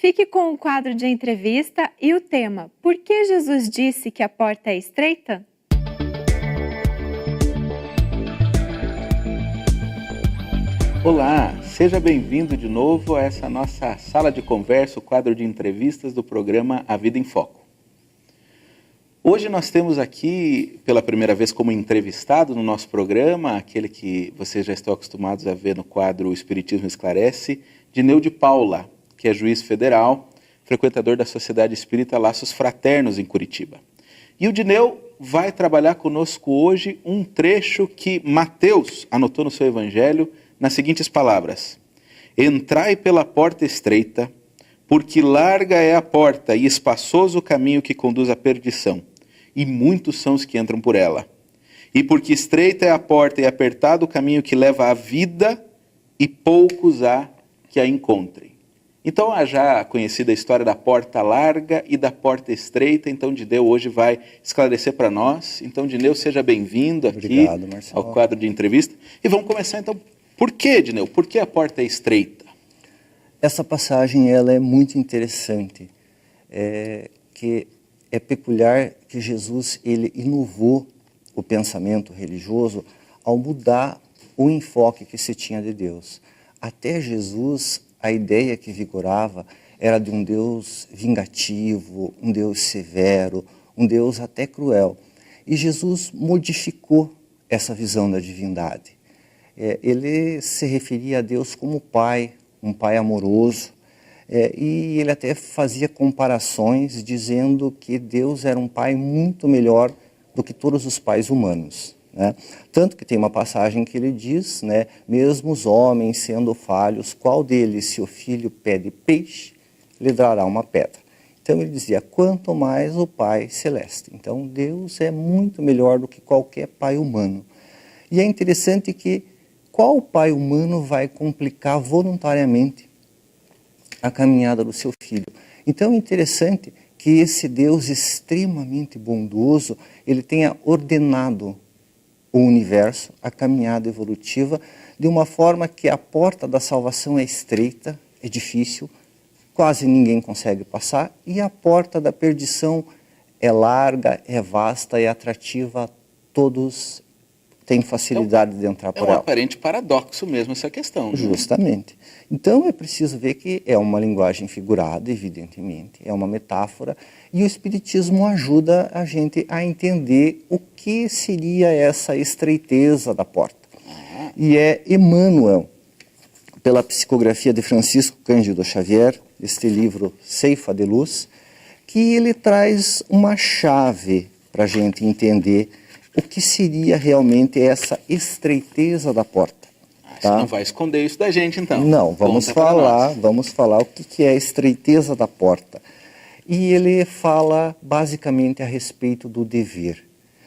Fique com o quadro de entrevista e o tema Por que Jesus disse que a porta é estreita? Olá, seja bem-vindo de novo a essa nossa sala de conversa, o quadro de entrevistas do programa A Vida em Foco. Hoje nós temos aqui, pela primeira vez como entrevistado no nosso programa, aquele que vocês já estão acostumados a ver no quadro O Espiritismo Esclarece, Dineu de Paula, que é juiz federal, frequentador da Sociedade Espírita Laços Fraternos em Curitiba. E o Dineu vai trabalhar conosco hoje um trecho que Mateus anotou no seu evangelho nas seguintes palavras: Entrai pela porta estreita, porque larga é a porta e espaçoso o caminho que conduz à perdição, e muitos são os que entram por ela. E porque estreita é a porta e apertado o caminho que leva à vida, e poucos há que a encontrem. Então, a já conhecida história da porta larga e da porta estreita, então Dineu hoje vai esclarecer para nós. Então, Dineu, seja bem-vindo aqui ao quadro de entrevista. E vamos começar, então, por que, Dineu? Por que a porta é estreita? Essa passagem ela é muito interessante, que é peculiar que Jesus ele inovou o pensamento religioso ao mudar o enfoque que se tinha de Deus. Até Jesus, a ideia que vigorava era de um Deus vingativo, um Deus severo, um Deus até cruel. E Jesus modificou essa visão da divindade. Ele se referia a Deus como pai, um pai amoroso, e ele até fazia comparações dizendo que Deus era um pai muito melhor do que todos os pais humanos. Né? Tanto que tem uma passagem que ele diz, né, mesmo os homens sendo falhos, qual deles, se o filho pede peixe, lhe dará uma pedra. Então ele dizia, quanto mais o Pai Celeste. Então Deus é muito melhor do que qualquer pai humano. E é interessante que qual pai humano vai complicar voluntariamente a caminhada do seu filho? Então é interessante que esse Deus extremamente bondoso, ele tenha ordenado o universo, a caminhada evolutiva, de uma forma que a porta da salvação é estreita, é difícil, quase ninguém consegue passar, e a porta da perdição é larga, é vasta, é atrativa, todos têm facilidade de entrar por ela. É um aparente paradoxo mesmo essa questão. Né? Justamente. Então é preciso ver que é uma linguagem figurada, evidentemente, é uma metáfora, e o Espiritismo ajuda a gente a entender o que seria essa estreiteza da porta. E é Emmanuel, pela psicografia de Francisco Cândido Xavier, este livro Ceifa de Luz, que ele traz uma chave para a gente entender o que seria realmente essa estreiteza da porta. Você não vai esconder isso da gente, então. Não, vamos falar o que é a estreiteza da porta. E ele fala basicamente a respeito do dever.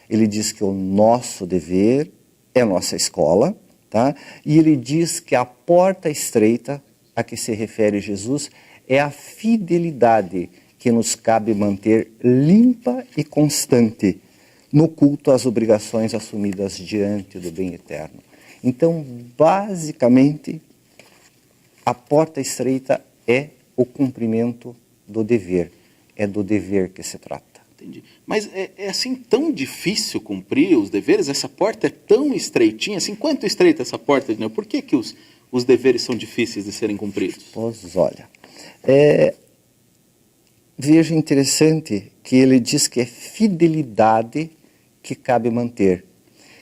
Ele diz que o nosso dever é a nossa escola, tá? E ele diz que a porta estreita a que se refere Jesus é a fidelidade que nos cabe manter limpa e constante no culto às obrigações assumidas diante do bem eterno. Então, basicamente, a porta estreita é o cumprimento do dever. É do dever que se trata. Entendi. Mas é assim tão difícil cumprir os deveres? Essa porta é tão estreitinha? Assim, quanto estreita essa porta, Dineu? Por que os deveres são difíceis de serem cumpridos? Pois, olha, veja interessante que ele diz que é fidelidade que cabe manter.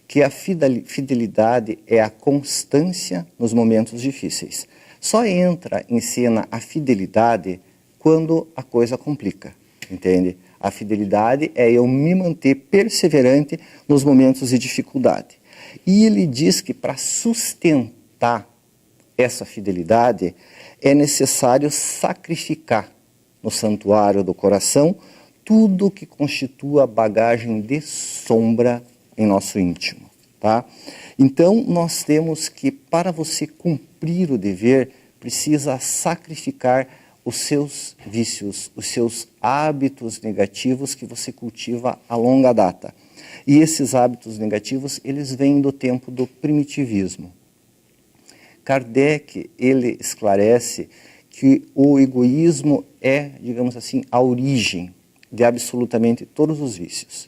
Que a fidelidade é a constância nos momentos difíceis. Só entra em cena a fidelidade quando a coisa complica, entende? A fidelidade é eu me manter perseverante nos momentos de dificuldade. E ele diz que para sustentar essa fidelidade é necessário sacrificar no santuário do coração tudo que constitua bagagem de sombra em nosso íntimo, tá? Então, nós temos que, para você cumprir o dever, precisa sacrificar os seus vícios, os seus hábitos negativos que você cultiva a longa data. E esses hábitos negativos, eles vêm do tempo do primitivismo. Kardec, ele esclarece que o egoísmo é, digamos assim, a origem de absolutamente todos os vícios.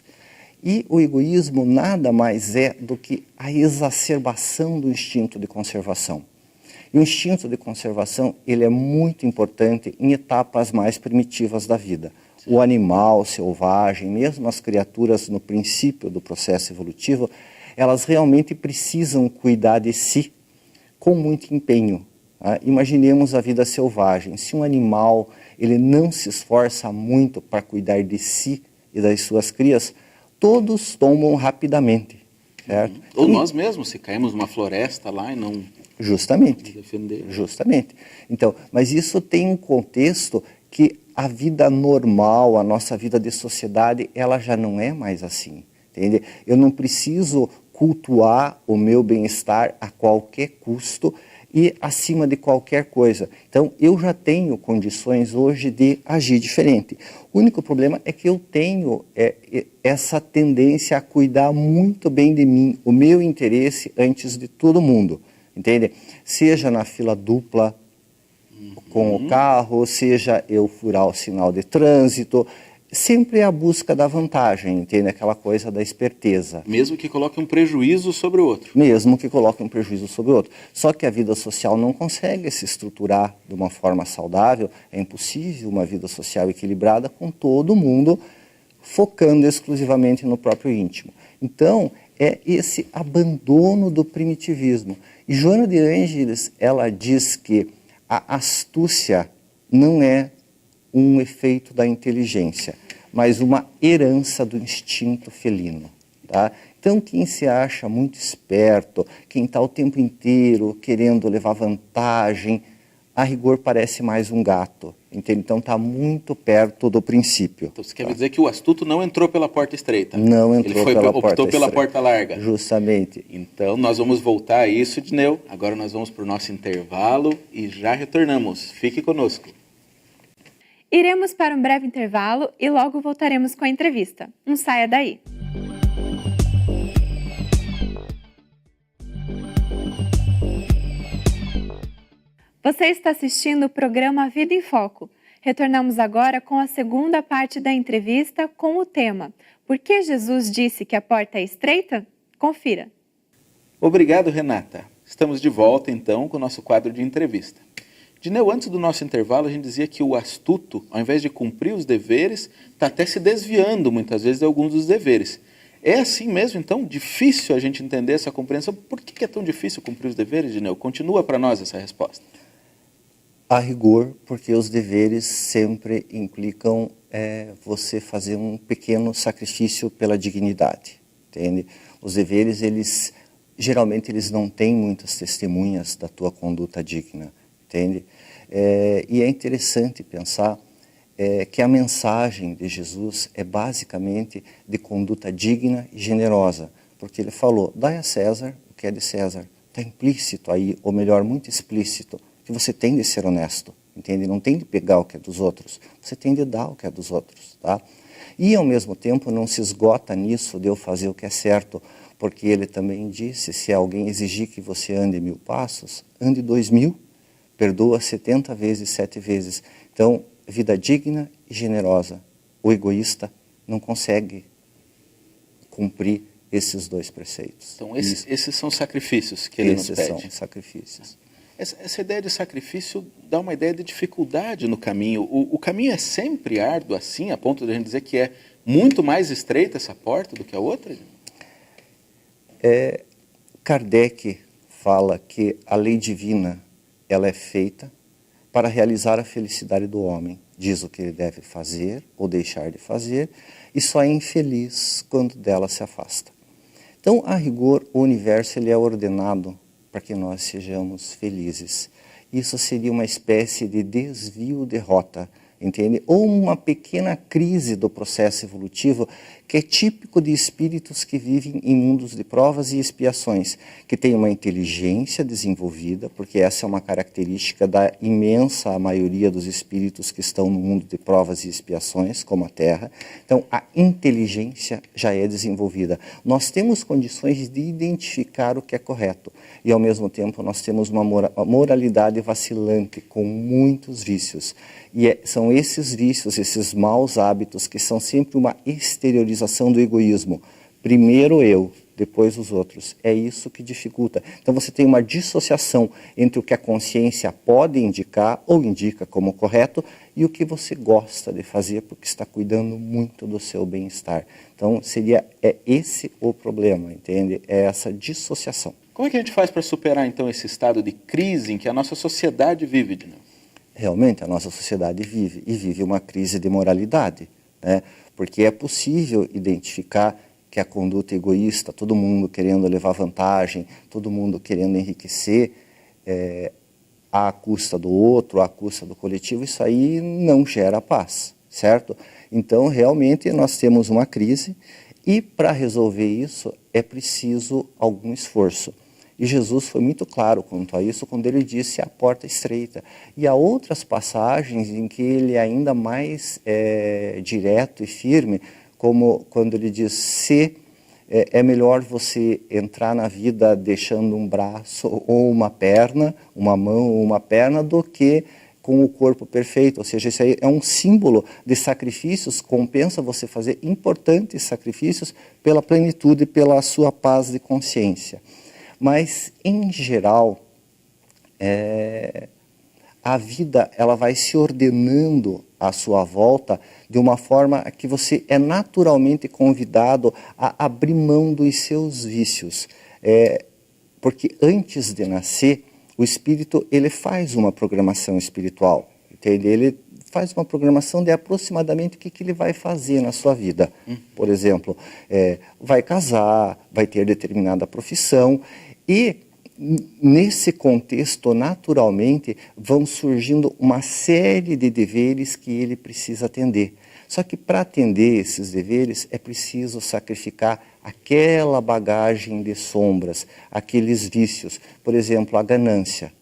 E o egoísmo nada mais é do que a exacerbação do instinto de conservação. E o instinto de conservação, ele é muito importante em etapas mais primitivas da vida. O animal selvagem, mesmo as criaturas no princípio do processo evolutivo, elas realmente precisam cuidar de si com muito empenho. Imaginemos a vida selvagem. Se um animal ele não se esforça muito para cuidar de si e das suas crias, todos tombam rapidamente. Certo? Ou nós mesmos, se caímos numa floresta lá e não justamente defender. Justamente. Então, mas isso tem um contexto que a vida normal, a nossa vida de sociedade, ela já não é mais assim. Entende? Eu não preciso cultuar o meu bem-estar a qualquer custo e acima de qualquer coisa. Então, eu já tenho condições hoje de agir diferente. O único problema é que eu tenho essa tendência a cuidar muito bem de mim, o meu interesse antes de todo mundo, entende? Seja na fila dupla com o carro, seja eu furar o sinal de trânsito, sempre é a busca da vantagem, entende? Aquela coisa da esperteza. Mesmo que coloque um prejuízo sobre o outro. Mesmo que coloque um prejuízo sobre o outro. Só que a vida social não consegue se estruturar de uma forma saudável. É impossível uma vida social equilibrada com todo mundo focando exclusivamente no próprio íntimo. Então, é esse abandono do primitivismo. E Joana de Ângeles, ela diz que a astúcia não é um efeito da inteligência, mas uma herança do instinto felino. Tá? Então, quem se acha muito esperto, quem está o tempo inteiro querendo levar vantagem, a rigor parece mais um gato. Entende? Então, está muito perto do princípio. Então, você quer dizer que o astuto não entrou pela porta estreita? Não entrou pela porta estreita. Optou pela porta larga. Justamente. Então, nós vamos voltar a isso, Dineu. Agora nós vamos para o nosso intervalo e já retornamos. Fique conosco. Iremos para um breve intervalo e logo voltaremos com a entrevista. Não saia daí! Você está assistindo o programa Vida em Foco. Retornamos agora com a segunda parte da entrevista com o tema Por que Jesus disse que a porta é estreita? Confira. Obrigado, Renata. Estamos de volta, então, com o nosso quadro de entrevista. Dineu, antes do nosso intervalo, a gente dizia que o astuto, ao invés de cumprir os deveres, está até se desviando, muitas vezes, de alguns dos deveres. É assim mesmo, então? Difícil a gente entender essa compreensão? Por que é tão difícil cumprir os deveres, Dineu? Continua para nós essa resposta. A rigor, porque os deveres sempre implicam você fazer um pequeno sacrifício pela dignidade, entende? Os deveres, geralmente, eles não têm muitas testemunhas da tua conduta digna, entende? E é interessante pensar que a mensagem de Jesus é basicamente de conduta digna e generosa, porque ele falou, dai a César o que é de César. Está implícito aí, ou melhor, muito explícito, que você tem de ser honesto, entende? Não tem de pegar o que é dos outros, você tem de dar o que é dos outros, tá? E, ao mesmo tempo, não se esgota nisso de eu fazer o que é certo, porque ele também disse, se alguém exigir que você ande 1000 passos, ande 2000, perdoa 70 vezes, 7 vezes. Então, vida digna e generosa. O egoísta não consegue cumprir esses dois preceitos. Então, esses são sacrifícios que ele nos pede. Esses são sacrifícios. Essa ideia de sacrifício dá uma ideia de dificuldade no caminho. O caminho é sempre árduo assim, a ponto de a gente dizer que é muito mais estreita essa porta do que a outra? Kardec fala que a lei divina ela é feita para realizar a felicidade do homem. Diz o que ele deve fazer ou deixar de fazer e só é infeliz quando dela se afasta. Então, a rigor, o universo ele é ordenado para que nós sejamos felizes. Isso seria uma espécie de desvio de rota. entende? Ou uma pequena crise do processo evolutivo que é típico de espíritos que vivem em mundos de provas e expiações, que têm uma inteligência desenvolvida, porque essa é uma característica da imensa maioria dos espíritos que estão no mundo de provas e expiações, como a Terra. Então, a inteligência já é desenvolvida. Nós temos condições de identificar o que é correto e, ao mesmo tempo, nós temos uma moralidade vacilante, com muitos vícios. E são esses vícios, esses maus hábitos, que são sempre uma exteriorização do egoísmo. Primeiro eu, depois os outros. É isso que dificulta. Então você tem uma dissociação entre o que a consciência pode indicar ou indica como correto e o que você gosta de fazer porque está cuidando muito do seu bem-estar. Então é esse o problema, entende? É essa dissociação. Como é que a gente faz para superar então esse estado de crise em que a nossa sociedade vive, Dineu? Realmente a nossa sociedade vive uma crise de moralidade, né? Porque é possível identificar que a conduta egoísta, todo mundo querendo levar vantagem, todo mundo querendo enriquecer à custa do outro, à custa do coletivo, isso aí não gera paz, certo? Então, realmente, nós temos uma crise e, para resolver isso, é preciso algum esforço. E Jesus foi muito claro quanto a isso quando ele disse a porta estreita. E há outras passagens em que ele é ainda mais direto e firme, como quando ele diz, é melhor você entrar na vida deixando um braço ou uma perna, uma mão ou uma perna, do que com o corpo perfeito. Ou seja, isso aí é um símbolo de sacrifícios, compensa você fazer importantes sacrifícios pela plenitude e pela sua paz de consciência. Mas, em geral, a vida ela vai se ordenando à sua volta de uma forma que você é naturalmente convidado a abrir mão dos seus vícios. Porque antes de nascer, o espírito ele faz uma programação espiritual, entende? Ele faz uma programação de aproximadamente o que ele vai fazer na sua vida. Por exemplo, vai casar, vai ter determinada profissão e nesse contexto, naturalmente, vão surgindo uma série de deveres que ele precisa atender. Só que para atender esses deveres é preciso sacrificar aquela bagagem de sombras, aqueles vícios, por exemplo, a ganância,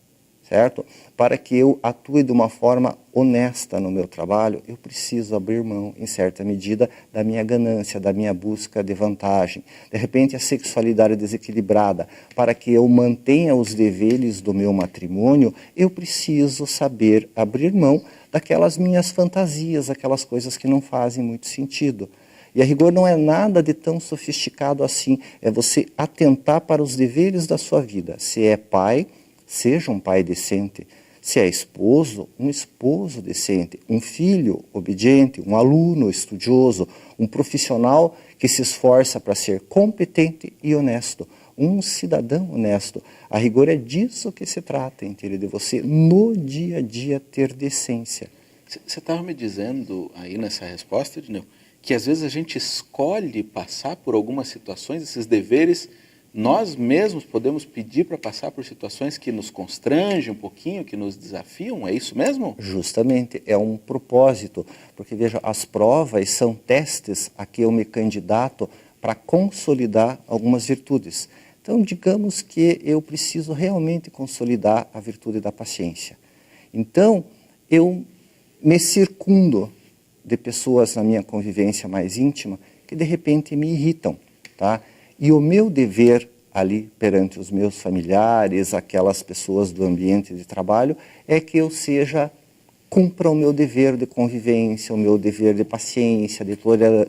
certo? Para que eu atue de uma forma honesta no meu trabalho, eu preciso abrir mão, em certa medida, da minha ganância, da minha busca de vantagem. De repente, a sexualidade desequilibrada. Para que eu mantenha os deveres do meu matrimônio, eu preciso saber abrir mão daquelas minhas fantasias, aquelas coisas que não fazem muito sentido. E a rigor não é nada de tão sofisticado assim. É você atentar para os deveres da sua vida. Se é pai, seja um pai decente. Se é esposo, um esposo decente. Um filho obediente, um aluno estudioso, um profissional que se esforça para ser competente e honesto. Um cidadão honesto. A rigor é disso que se trata, entende? De você, no dia a dia, ter decência. Você estava me dizendo aí nessa resposta, Dineu, que às vezes a gente escolhe passar por algumas situações, esses deveres. Nós mesmos podemos pedir para passar por situações que nos constrangem um pouquinho, que nos desafiam, é isso mesmo? Justamente, é um propósito, porque veja, as provas são testes a que eu me candidato para consolidar algumas virtudes. Então, digamos que eu preciso realmente consolidar a virtude da paciência. Então, eu me circundo de pessoas na minha convivência mais íntima que de repente me irritam, tá? E o meu dever ali perante os meus familiares, aquelas pessoas do ambiente de trabalho, é que eu cumpra o meu dever de convivência, o meu dever de paciência, de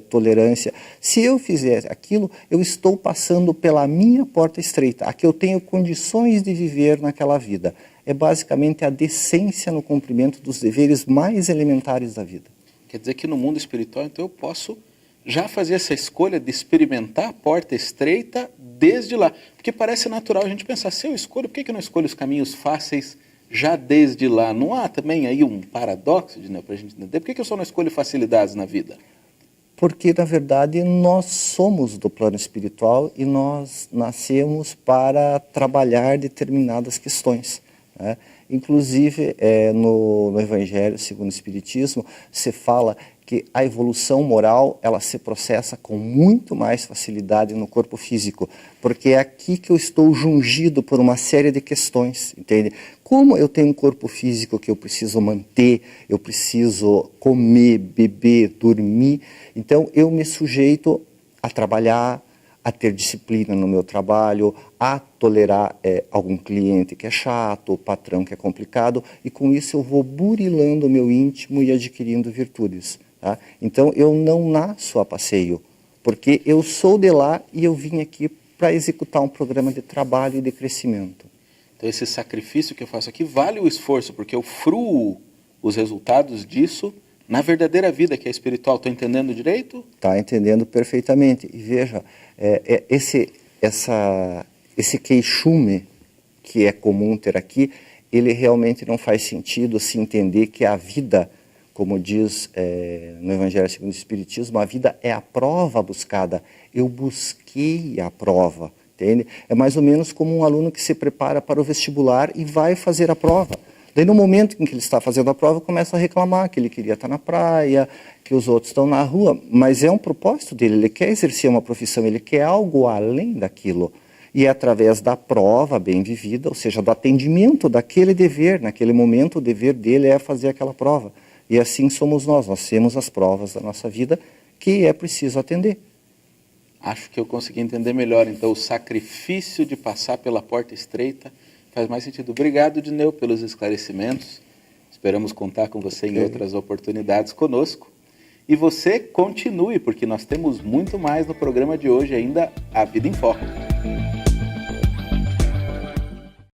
tolerância. Se eu fizer aquilo, eu estou passando pela minha porta estreita, a que eu tenho condições de viver naquela vida. É basicamente a decência no cumprimento dos deveres mais elementares da vida. Quer dizer que no mundo espiritual, então, eu posso já fazer essa escolha de experimentar a porta estreita desde lá. Porque parece natural a gente pensar, se eu escolho, por que eu não escolho os caminhos fáceis já desde lá? Não há também aí um paradoxo, né, para a gente entender? Por que eu só não escolho facilidades na vida? Porque, na verdade, nós somos do plano espiritual e nós nascemos para trabalhar determinadas questões, né? Inclusive, no Evangelho segundo o Espiritismo, se fala que a evolução moral ela se processa com muito mais facilidade no corpo físico, porque é aqui que eu estou jungido por uma série de questões, entende? Como eu tenho um corpo físico que eu preciso manter, eu preciso comer, beber, dormir, então eu me sujeito a trabalhar, a ter disciplina no meu trabalho, a tolerar algum cliente que é chato, o patrão que é complicado, e com isso eu vou burilando o meu íntimo e adquirindo virtudes. Tá? Então eu não nasço a passeio, porque eu sou de lá e eu vim aqui para executar um programa de trabalho e de crescimento. Então esse sacrifício que eu faço aqui vale o esforço, porque eu fruo os resultados disso na verdadeira vida, que é espiritual. Estou entendendo direito? Está entendendo perfeitamente. E veja, esse queixume que é comum ter aqui, ele realmente não faz sentido se entender que a vida, como diz no Evangelho segundo o Espiritismo, a vida é a prova buscada. Eu busquei a prova, entende? É mais ou menos como um aluno que se prepara para o vestibular e vai fazer a prova. Daí no momento em que ele está fazendo a prova, começa a reclamar que ele queria estar na praia, que os outros estão na rua, mas é um propósito dele, ele quer exercer uma profissão, ele quer algo além daquilo. E é através da prova bem vivida, ou seja, do atendimento daquele dever, naquele momento o dever dele é fazer aquela prova. E assim somos nós temos as provas da nossa vida que é preciso atender. Acho que eu consegui entender melhor, então, o sacrifício de passar pela porta estreita faz mais sentido. Obrigado, Dineu, pelos esclarecimentos. Esperamos contar com você em outras oportunidades conosco. E você continue, porque nós temos muito mais no programa de hoje ainda, A Vida em Foco.